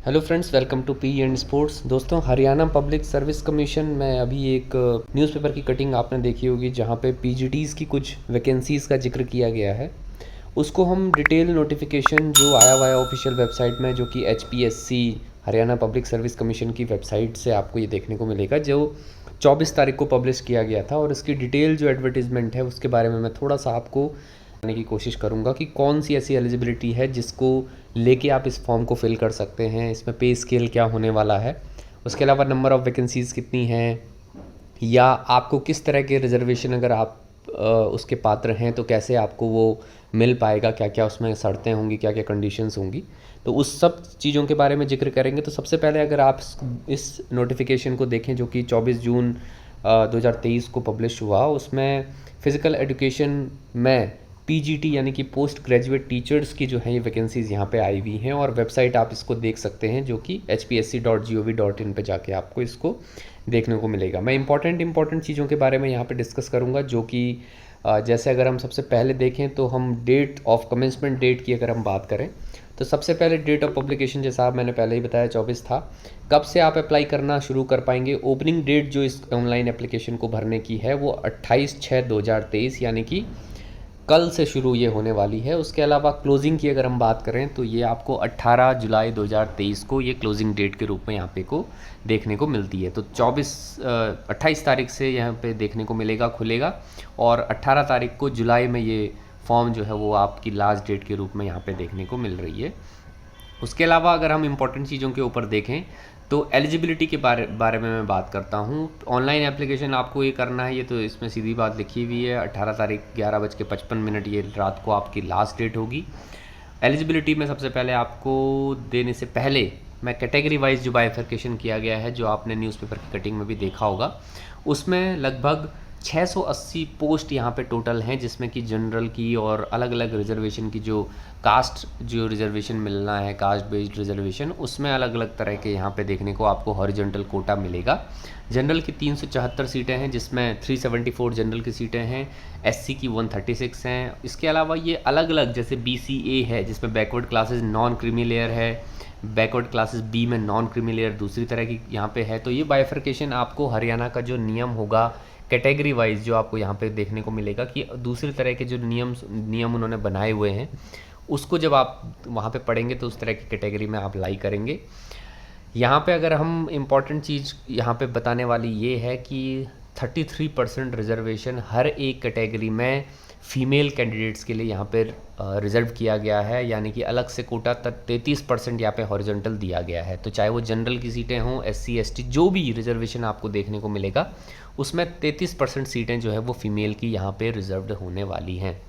Hello friends, welcome to P and sports. दोस्तों, Haryana public service commission में अभी एक न्यूज़पेपर की कटिंग आपने देखी होगी जहां पे पीजीटीज़ की कुछ वैकेंसीज़ का जिक्र किया गया है। उसको हम डिटेल नोटिफिकेशन जो आया हुआ है ऑफिशियल वेबसाइट में, जो कि HPSC Haryana public service commission की वेबसाइट से आपको ये देखने को मिलेगा, जो 24 तारीख को पब्लिश किया गया था। और इसकी डिटेल जो एडवर्टीज़मेंट है उसके बारे में मैं थोड़ा सा आपको जानने की कोशिश करूँगा कि कौन सी ऐसी एलिजिबिलिटी है जिसको लेके आप इस फॉर्म को फिल कर सकते हैं, इसमें पे स्केल क्या होने वाला है, उसके अलावा नंबर ऑफ़ वैकेंसीज़ कितनी हैं, या आपको किस तरह के रिजर्वेशन अगर आप उसके पात्र हैं तो कैसे आपको वो मिल पाएगा, क्या क्या उसमें शर्तें होंगी, क्या क्या कंडीशंस होंगी। तो उस सब चीज़ों के बारे में जिक्र करेंगे। तो सबसे पहले अगर आप इस नोटिफिकेशन को देखें जो कि 24 जून 2023 को पब्लिश हुआ, उसमें फ़िज़िकल एजुकेशन में पीजीटी यानी कि पोस्ट ग्रेजुएट टीचर्स की जो है ये वैकेंसीज़ यहाँ पे आई हुई हैं। और वेबसाइट आप इसको देख सकते हैं जो कि hpsc.gov.in पे जाके आपको इसको देखने को मिलेगा। मैं इंपॉर्टेंट चीज़ों के बारे में यहाँ पे डिस्कस करूँगा, जो कि जैसे अगर हम सबसे पहले देखें तो हम डेट ऑफ कमेंसमेंट डेट की अगर हम बात करें तो सबसे पहले डेट ऑफ पब्लिकेशन, जैसा मैंने पहले ही बताया, 24 था। कब से आप अप्लाई करना शुरू कर पाएंगे? ओपनिंग डेट जो इस ऑनलाइन एप्लीकेशन को भरने की है वो 28/6/2023 यानी कि कल से शुरू ये होने वाली है। उसके अलावा क्लोजिंग की अगर हम बात करें तो ये आपको 18 जुलाई 2023 को ये क्लोजिंग डेट के रूप में यहाँ पे को देखने को मिलती है। तो 28 तारीख से यहाँ पे देखने को मिलेगा, खुलेगा, और 18 तारीख को जुलाई में ये फॉर्म जो है वो आपकी लास्ट डेट के रूप में यहाँ पे देखने को मिल रही है। उसके अलावा अगर हम इम्पोर्टेंट चीज़ों के ऊपर देखें तो एलिजिबिलिटी के बारे में मैं बात करता हूँ। ऑनलाइन एप्लीकेशन आपको ये करना है, ये तो इसमें सीधी बात लिखी हुई है, 18 तारीख 11:55 ये रात को आपकी लास्ट डेट होगी। एलिजिबिलिटी में सबसे पहले आपको देने से पहले मैं कैटेगरी वाइज जो बाइफर्केशन किया गया है, जो आपने न्यूज़पेपर की कटिंग में भी देखा होगा, उसमें लगभग 680 पोस्ट यहाँ पे टोटल हैं, जिसमें कि जनरल की और अलग अलग रिजर्वेशन की जो कास्ट जो रिजर्वेशन मिलना है, कास्ट बेस्ड रिजर्वेशन, उसमें अलग अलग तरह के यहाँ पे देखने को आपको हॉरिजॉन्टल कोटा मिलेगा। जनरल की 374 सीटें हैं, जिसमें 374 जनरल की सीटें हैं, एससी की 136 हैं। इसके अलावा ये अलग अलग जैसे बीसीए है जिसमें backward classes non creamy layer है, बैकवर्ड क्लासेस बी में नॉन क्रीमी लेयर दूसरी तरह की यहाँ पे है। तो ये बाइफर्केशन आपको हरियाणा का जो नियम होगा कैटेगरी वाइज जो आपको यहाँ पे देखने को मिलेगा कि दूसरी तरह के जो नियम उन्होंने बनाए हुए हैं, उसको जब आप वहाँ पे पढ़ेंगे तो उस तरह की कैटेगरी में आप अप्लाई करेंगे। यहाँ पे अगर हम इम्पॉर्टेंट चीज़ यहाँ पे बताने वाली ये है कि 33% रिजर्वेशन हर एक कैटेगरी में फ़ीमेल कैंडिडेट्स के लिए यहाँ पे रिज़र्व किया गया है, यानी कि अलग से कोटा तक 33% यहाँ पे हॉरिजॉन्टल दिया गया है। तो चाहे वो जनरल की सीटें हों, एससी एसटी, जो भी रिजर्वेशन आपको देखने को मिलेगा उसमें 33% सीटें जो है वो फीमेल की यहाँ पे रिजर्व्ड होने वाली हैं।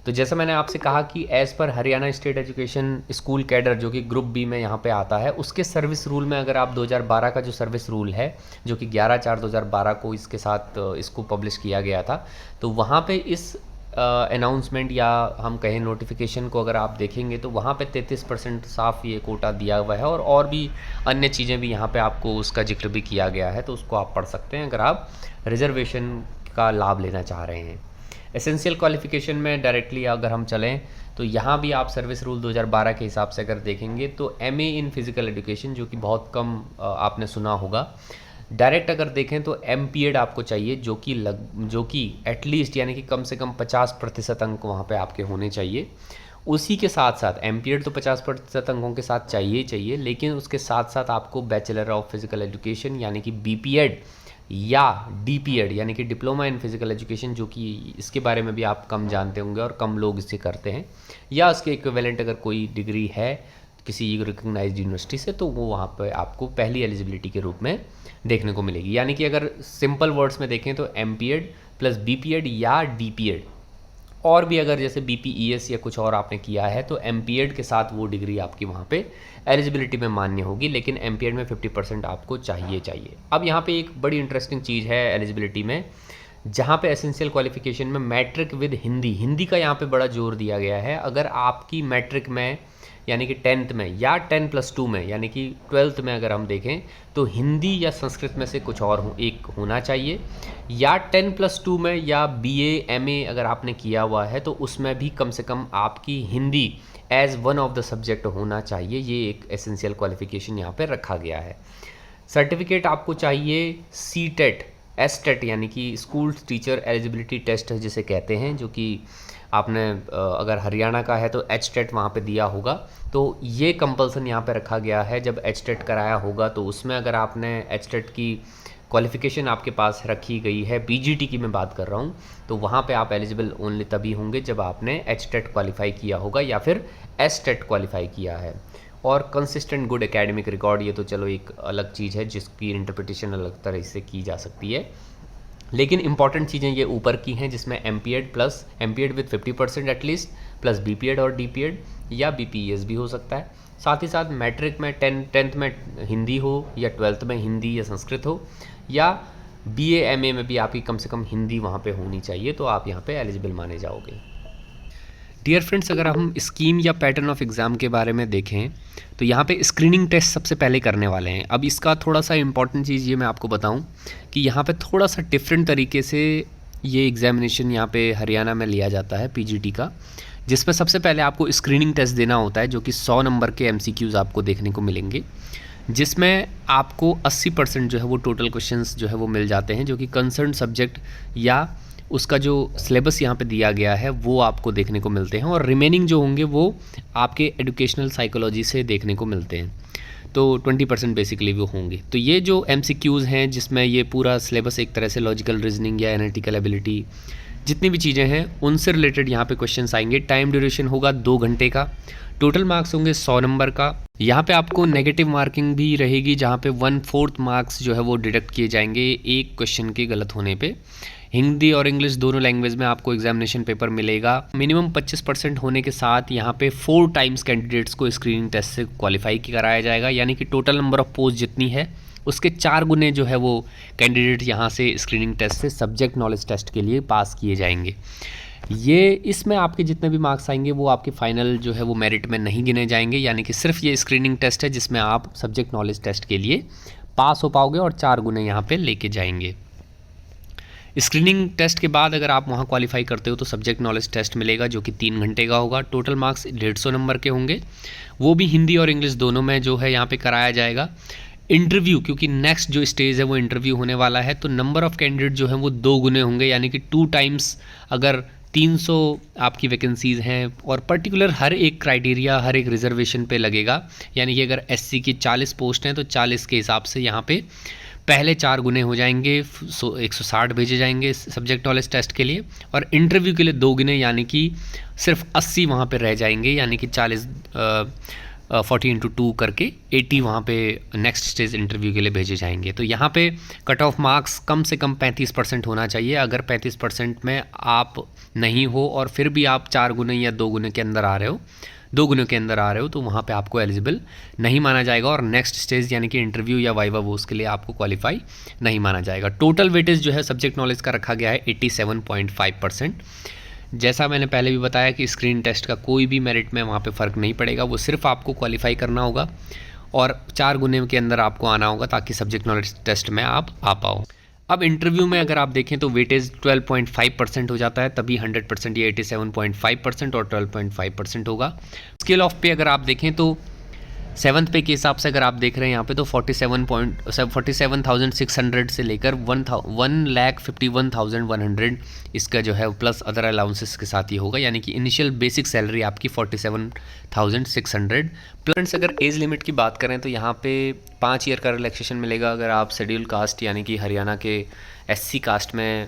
तो जैसा मैंने आपसे कहा कि as per Haryana state education school cadre जो कि ग्रुप बी में यहाँ पे आता है, उसके सर्विस रूल में अगर आप 2012 का जो सर्विस रूल है जो कि 11/4/2012 को इसके साथ इसको पब्लिश किया गया था, तो वहाँ पे इस अनाउंसमेंट या हम कहें नोटिफिकेशन को अगर आप देखेंगे तो वहाँ पे 33% साफ ये कोटा दिया हुआ है, और भी अन्य चीज़ें भी यहाँ पे आपको उसका जिक्र भी किया गया है, तो उसको आप पढ़ सकते हैं अगर आप रिजर्वेशन का लाभ लेना चाह रहे हैं। एसेंशियल क्वालिफिकेशन में डायरेक्टली अगर हम चलें तो यहाँ भी आप सर्विस रूल 2012 के हिसाब से अगर देखेंगे तो एमए इन फिज़िकल एजुकेशन, जो कि बहुत कम आपने सुना होगा। डायरेक्ट अगर देखें तो एमपीएड आपको चाहिए, जो कि एटलीस्ट यानी कि कम से कम 50% अंक वहाँ पे आपके होने चाहिए। उसी के साथ साथ एमपीएड तो 50% अंकों के साथ चाहिए, लेकिन उसके साथ साथ आपको बैचलर ऑफ फिज़िकल एजुकेशन यानी कि बीपीएड या डीपीएड यानी कि डिप्लोमा इन फिज़िकल एजुकेशन, जो कि इसके बारे में भी आप कम जानते होंगे और कम लोग इसे करते हैं, या उसके इक्विवेलेंट अगर कोई डिग्री है किसी रिकग्नाइज्ड यूनिवर्सिटी से, तो वो वहाँ पर आपको पहली एलिजिबिलिटी के रूप में देखने को मिलेगी। यानी कि अगर सिंपल वर्ड्स में देखें तो एमपीएड प्लस बीपीएड या डीपीएड, और भी अगर जैसे बीपीईएस या कुछ और आपने किया है तो एमपीएड के साथ वो डिग्री आपकी वहाँ पे एलिजिबिलिटी में मान्य होगी, लेकिन एमपीएड में 50% आपको चाहिए। अब यहाँ पे एक बड़ी इंटरेस्टिंग चीज़ है एलिजिबिलिटी में, जहाँ पे एसेंशियल क्वालिफिकेशन में मैट्रिक विद हिंदी का यहाँ पे बड़ा जोर दिया गया है। अगर आपकी मैट्रिक में यानी कि 10th में या 10+2 में यानी कि 12th में अगर हम देखें तो हिंदी या संस्कृत में से कुछ और एक होना चाहिए, या 10+2 में या बीए एमए अगर आपने किया हुआ है तो उसमें भी कम से कम आपकी Hindi as one of the subject होना चाहिए। ये एक एसेंशियल क्वालिफिकेशन यहाँ पे रखा गया है। सर्टिफिकेट आपको चाहिए सी टेट, एस टेट यानी कि स्कूल टीचर एलिजिबिलिटी टेस्ट जिसे कहते हैं, जो कि आपने अगर हरियाणा का है तो एच टेट वहाँ पे दिया होगा। तो ये कंपल्सन यहाँ पे रखा गया है, जब एच टेट कराया होगा तो उसमें अगर आपने एच टेट की क्वालिफ़िकेशन आपके पास रखी गई है, पीजीटी की मैं बात कर रहा हूँ, तो वहाँ पे आप एलिजिबल ओनली तभी होंगे जब आपने एच टेट क्वालिफाई किया होगा या फिर एस टेट क्वालिफाई किया है। और कंसिस्टेंट गुड एकेडमिक रिकॉर्ड, ये तो चलो एक अलग चीज़ है जिसकी इंटरप्रिटेशन अलग तरह से की जा सकती है, लेकिन इंपॉर्टेंट चीज़ें ये ऊपर की हैं जिसमें MPEd plus MPEd with 50% at least plus BPEd और डीपीएड या बीपीएस भी हो सकता है। साथ ही साथ मैट्रिक में टेंथ में हिंदी हो या 12th में हिंदी या संस्कृत हो, या बीए एमए में भी आपकी कम से कम हिंदी वहाँ पे होनी चाहिए, तो आप यहाँ पे एलिजिबल माने जाओगे। डियर फ्रेंड्स, अगर हम स्कीम या पैटर्न ऑफ एग्ज़ाम के बारे में देखें तो यहाँ पे स्क्रीनिंग टेस्ट सबसे पहले करने वाले हैं। अब इसका थोड़ा सा इंपॉर्टेंट चीज़ ये मैं आपको बताऊँ कि यहाँ पे थोड़ा सा डिफरेंट तरीके से ये एग्ज़ामिनेशन यहाँ पे हरियाणा में लिया जाता है पीजीटी का, जिसमें सबसे पहले आपको स्क्रीनिंग टेस्ट देना होता है, जो कि 100 नंबर के एमसीक्यूज़ आपको देखने को मिलेंगे, जिसमें आपको 80% जो है वो टोटल क्वेश्चंस जो है वो मिल जाते हैं, जो कि कंसर्न सब्जेक्ट या उसका जो सिलेबस यहाँ पे दिया गया है वो आपको देखने को मिलते हैं, और रिमेनिंग जो होंगे वो आपके एजुकेशनल साइकोलॉजी से देखने को मिलते हैं। तो 20% बेसिकली वो होंगे। तो ये जो एमसीक्यूज़ हैं जिसमें ये पूरा सिलेबस एक तरह से लॉजिकल रीजनिंग या एनालिटिकल एबिलिटी जितनी भी चीज़ें हैं उनसे रिलेटेड यहाँ पे क्वेश्चंस आएंगे। टाइम ड्यूरेशन होगा 2 घंटे का, टोटल मार्क्स होंगे 100 नंबर का। यहाँ पे आपको नेगेटिव मार्किंग भी रहेगी, जहाँ पे 1/4 मार्क्स जो है वो डिडक्ट किए जाएंगे एक क्वेश्चन के गलत होने पे। हिंदी और इंग्लिश दोनों लैंग्वेज में आपको एग्जामिनेशन पेपर मिलेगा। मिनिमम 25% होने के साथ यहाँ पे 4 टाइम्स कैंडिडेट्स को स्क्रीनिंग टेस्ट से क्वालिफाई कराया जाएगा, यानी कि टोटल नंबर ऑफ पोस्ट जितनी है उसके 4 गुने जो है वो कैंडिडेट यहाँ से स्क्रीनिंग टेस्ट से सब्जेक्ट नॉलेज टेस्ट के लिए पास किए जाएंगे। ये इसमें आपके जितने भी मार्क्स आएंगे वो आपके फाइनल जो है वो मेरिट में नहीं गिने जाएंगे, यानी कि सिर्फ ये स्क्रीनिंग टेस्ट है जिसमें आप सब्जेक्ट नॉलेज टेस्ट के लिए पास हो पाओगे और 4 गुने यहाँ पे लेके जाएंगे। स्क्रीनिंग टेस्ट के बाद अगर आप वहाँ क्वालिफाई करते हो तो सब्जेक्ट नॉलेज टेस्ट मिलेगा, जो कि 3 घंटे का होगा। टोटल मार्क्स 150 नंबर के होंगे, वो भी हिंदी और इंग्लिश दोनों में जो है यहाँ पे कराया जाएगा। इंटरव्यू, क्योंकि नेक्स्ट जो स्टेज है वो इंटरव्यू होने वाला है, तो नंबर ऑफ़ कैंडिडेट जो है वो 2 गुने होंगे, यानी कि 2 टाइम्स अगर 300 आपकी वैकेंसीज़ हैं, और पर्टिकुलर हर एक क्राइटेरिया हर एक रिजर्वेशन पे लगेगा, यानी कि अगर एससी की 40 पोस्ट हैं तो 40 के हिसाब से यहाँ पे पहले 4 गुने हो जाएंगे, 160 भेजे जाएंगे सब्जेक्ट नॉलेज टेस्ट के लिए, और इंटरव्यू के लिए 2 गुने यानी कि सिर्फ 80 वहाँ पे रह जाएंगे, यानी कि 40 × 2 करके 80 वहाँ पे नेक्स्ट स्टेज इंटरव्यू के लिए भेजे जाएंगे। तो यहाँ पे कट ऑफ मार्क्स कम से कम 35% होना चाहिए। अगर 35% में आप नहीं हो और फिर भी आप 4 गुने या 2 गुने के अंदर आ रहे हो, 2 गुने के अंदर आ रहे हो, तो वहाँ पे आपको एलिजिबल नहीं माना जाएगा, और नेक्स्ट स्टेज यानी कि इंटरव्यू या वाइवा वो उसके लिए आपको क्वालिफाई नहीं माना जाएगा। टोटल वेटेज जो है सब्जेक्ट नॉलेज का रखा गया है 87.5%। जैसा मैंने पहले भी बताया कि स्क्रीन टेस्ट का कोई भी मेरिट में वहाँ पे फ़र्क नहीं पड़ेगा, वो सिर्फ आपको क्वालिफाई करना होगा और 4 गुने के अंदर आपको आना होगा ताकि सब्जेक्ट नॉलेज टेस्ट में आप आ पाओ। अब इंटरव्यू में अगर आप देखें तो वेटेज 12.5% हो जाता है, तभी 100% ये 87.5% और 12.5% होगा। स्केल ऑफ पे अगर आप देखें तो 7th पे के हिसाब से अगर आप देख रहे हैं यहाँ पे तो 47,600 से लेकर 1,51,100 इसका जो है प्लस अदर अलाउंसेस के साथ ही होगा, यानी कि इनिशियल बेसिक सैलरी आपकी 47,600 प्लस। अगर एज लिमिट की बात करें तो यहाँ पे 5 ईयर का रिलैक्सेशन मिलेगा अगर आप शेड्यूल कास्ट यानी कि हरियाणा के एससी कास्ट में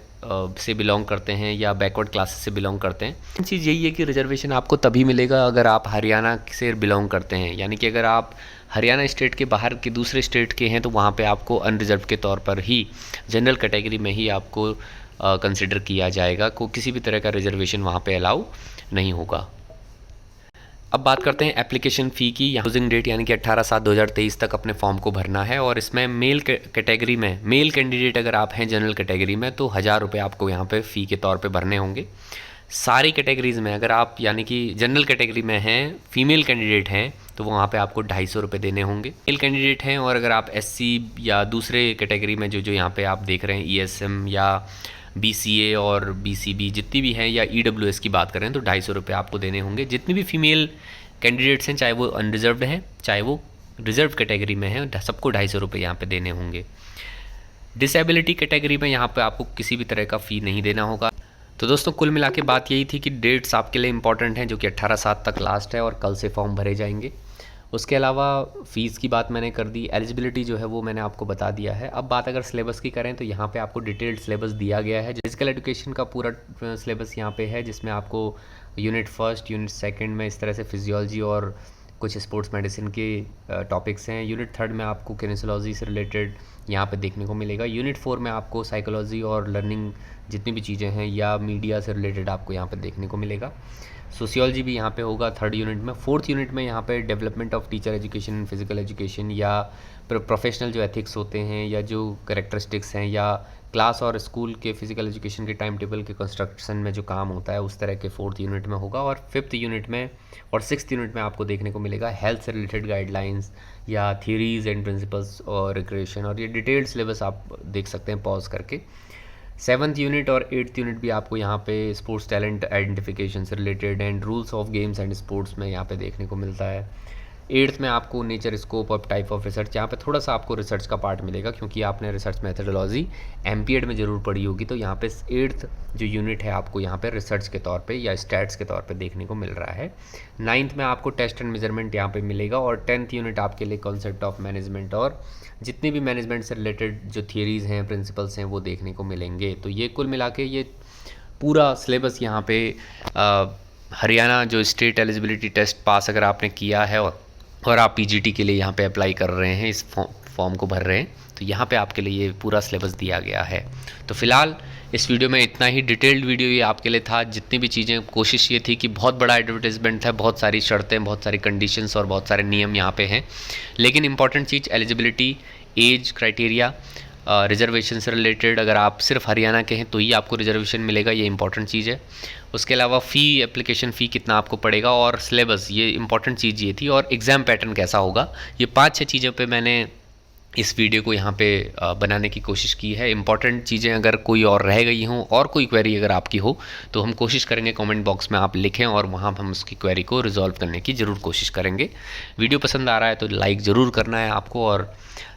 से बिलोंग करते हैं या बैकवर्ड क्लासेस से बिलोंग करते हैं। चीज़ यही है कि रिजर्वेशन आपको तभी मिलेगा अगर आप हरियाणा से बिलोंग करते हैं, यानी कि अगर आप हरियाणा स्टेट के बाहर के दूसरे स्टेट के हैं तो वहाँ पे आपको अनरिजर्व के तौर पर ही जनरल कैटेगरी में ही आपको कंसिडर किया जाएगा, को किसी भी तरह का रिजर्वेशन वहाँ पे अलाउ नहीं होगा। अब बात करते हैं एप्लीकेशन फ़ी की। यूजिंग डेट यानी कि 18/7/2023 तक अपने फॉर्म को भरना है, और इसमें मेल कैटेगरी में मेल कैंडिडेट अगर आप हैं जनरल कैटेगरी में तो 1000 रुपये आपको यहाँ पे फ़ी के तौर पे भरने होंगे। सारी कैटेगरीज़ में अगर आप यानी कि जनरल कैटेगरी में हैं, फीमेल कैंडिडेट हैं, तो वहाँ पे आपको 250 रुपये देने होंगे। मेल कैंडिडेट हैं और अगर आप एससी या दूसरे कैटेगरी में जो यहाँ पे आप देख रहे हैं ईएसएम या बीसीए और बीसीबी जितनी भी हैं या ईडब्ल्यूएस की बात करें तो 250 रुपये आपको देने होंगे। जितनी भी फीमेल कैंडिडेट्स हैं, चाहे वो अनरिजर्व्ड हैं चाहे वो रिजर्व कैटेगरी में हैं, सबको 250 रुपये यहाँ पे देने होंगे। डिसेबिलिटी कैटेगरी में यहाँ पे आपको किसी भी तरह का फ़ी नहीं देना होगा। तो दोस्तों कुल मिला के बात यही थी कि डेट्स आपके लिए इंपॉर्टेंट हैं, जो कि 18/7 तक लास्ट है और कल से फॉर्म भरे जाएंगे। उसके अलावा फ़ीस की बात मैंने कर दी, एलिजिबिलिटी जो है वो मैंने आपको बता दिया है। अब बात अगर सिलेबस की करें तो यहाँ पे आपको डिटेल्ड सिलेबस दिया गया है। फिजिकल एजुकेशन का पूरा सिलेबस यहाँ पे है, जिसमें आपको यूनिट 1, यूनिट 2 में इस तरह से फिजियोलॉजी और कुछ स्पोर्ट्स मेडिसिन के टॉपिक्स हैं। यूनिट 3 में आपको किनेसियोलॉजी से रिलेटेड यहाँ पे देखने को मिलेगा। यूनिट 4 में आपको साइकोलॉजी और लर्निंग जितनी भी चीज़ें हैं या मीडिया से रिलेटेड आपको यहाँ पे देखने को मिलेगा। सोशियोलॉजी भी यहाँ पे होगा 3rd यूनिट में। 4th यूनिट में यहाँ पे development of teacher education, physical education या प्रोफेशनल जो एथिक्स होते हैं या जो कैरेक्टरिस्टिक्स हैं या क्लास और स्कूल के फिजिकल एजुकेशन के टाइम टेबल के कंस्ट्रक्शन में जो काम होता है उस तरह के 4th यूनिट में होगा। और 5th यूनिट में और 6th यूनिट में आपको देखने को मिलेगा हेल्थ से रिलेटेड गाइडलाइंस या थियरीज एंड प्रिंसिपल्स और रिक्रिएशन, और ये डिटेल्ड सिलेबस आप देख सकते हैं पॉज करके। 7th यूनिट और 8th यूनिट भी आपको यहाँ पे स्पोर्ट्स टैलेंट आइडेंटिफिकेशन से related and rules of games and sports में यहाँ पे देखने को मिलता है। 8th में आपको nature, scope of type of research, यहाँ पे थोड़ा सा आपको रिसर्च का पार्ट मिलेगा क्योंकि आपने रिसर्च मेथडोलॉजी एमपीएड में ज़रूर पढ़ी होगी। तो यहाँ पे 8th जो यूनिट है आपको यहाँ पे रिसर्च के तौर पे या स्टैट्स के तौर पे देखने को मिल रहा है। 9th में आपको टेस्ट एंड मेजरमेंट यहाँ पे मिलेगा और 10th यूनिट आपके लिए कॉन्सेप्ट ऑफ मैनेजमेंट और जितनी भी मैनेजमेंट से रिलेटेड जो थियरीज़ हैं, प्रिंसिपल्स हैं, वो देखने को मिलेंगे। तो ये कुल मिला के ये पूरा सिलेबस यहाँ पे हरियाणा जो स्टेट एलिजिबिलिटी टेस्ट पास अगर आपने किया है और आप पीजीटी के लिए यहाँ पे अप्लाई कर रहे हैं, इस फॉर्म को भर रहे हैं, तो यहाँ पे आपके लिए ये पूरा सिलेबस दिया गया है। तो फिलहाल इस वीडियो में इतना ही। डिटेल्ड वीडियो ये आपके लिए था। जितनी भी चीज़ें, कोशिश ये थी कि बहुत बड़ा एडवर्टाइजमेंट है, बहुत सारी शर्तें, बहुत सारी कंडीशंस और बहुत सारे नियम यहाँ पे हैं, लेकिन इंपॉर्टेंट चीज़ एलिजिबिलिटी, एज क्राइटेरिया, रिजर्वेशन से रिलेटेड अगर आप सिर्फ हरियाणा के हैं तो ही आपको रिजर्वेशन मिलेगा, ये इंपॉर्टेंट चीज़ है। उसके अलावा फ़ी, एप्लीकेशन फ़ी कितना आपको पड़ेगा और सिलेबस, ये इंपॉर्टेंट चीज़ ये थी। और एग्ज़ाम पैटर्न कैसा होगा, ये 5-6 चीज़ों पे मैंने इस वीडियो को यहाँ पे बनाने की कोशिश की है। इंपॉर्टेंट चीज़ें अगर कोई और रह गई हों और कोई क्वेरी अगर आपकी हो तो हम कोशिश करेंगे कमेंट बॉक्स में आप लिखें और वहाँ हम उसकी क्वेरी को रिजॉल्व करने की ज़रूर कोशिश करेंगे। वीडियो पसंद आ रहा है तो लाइक ज़रूर करना है आपको और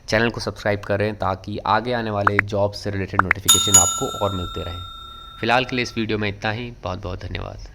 चैनल को सब्सक्राइब करें ताकि आगे आने वाले जॉब से रिलेटेड नोटिफिकेशन आपको और मिलते रहें। फ़िलहाल के लिए इस वीडियो में इतना ही। बहुत बहुत धन्यवाद।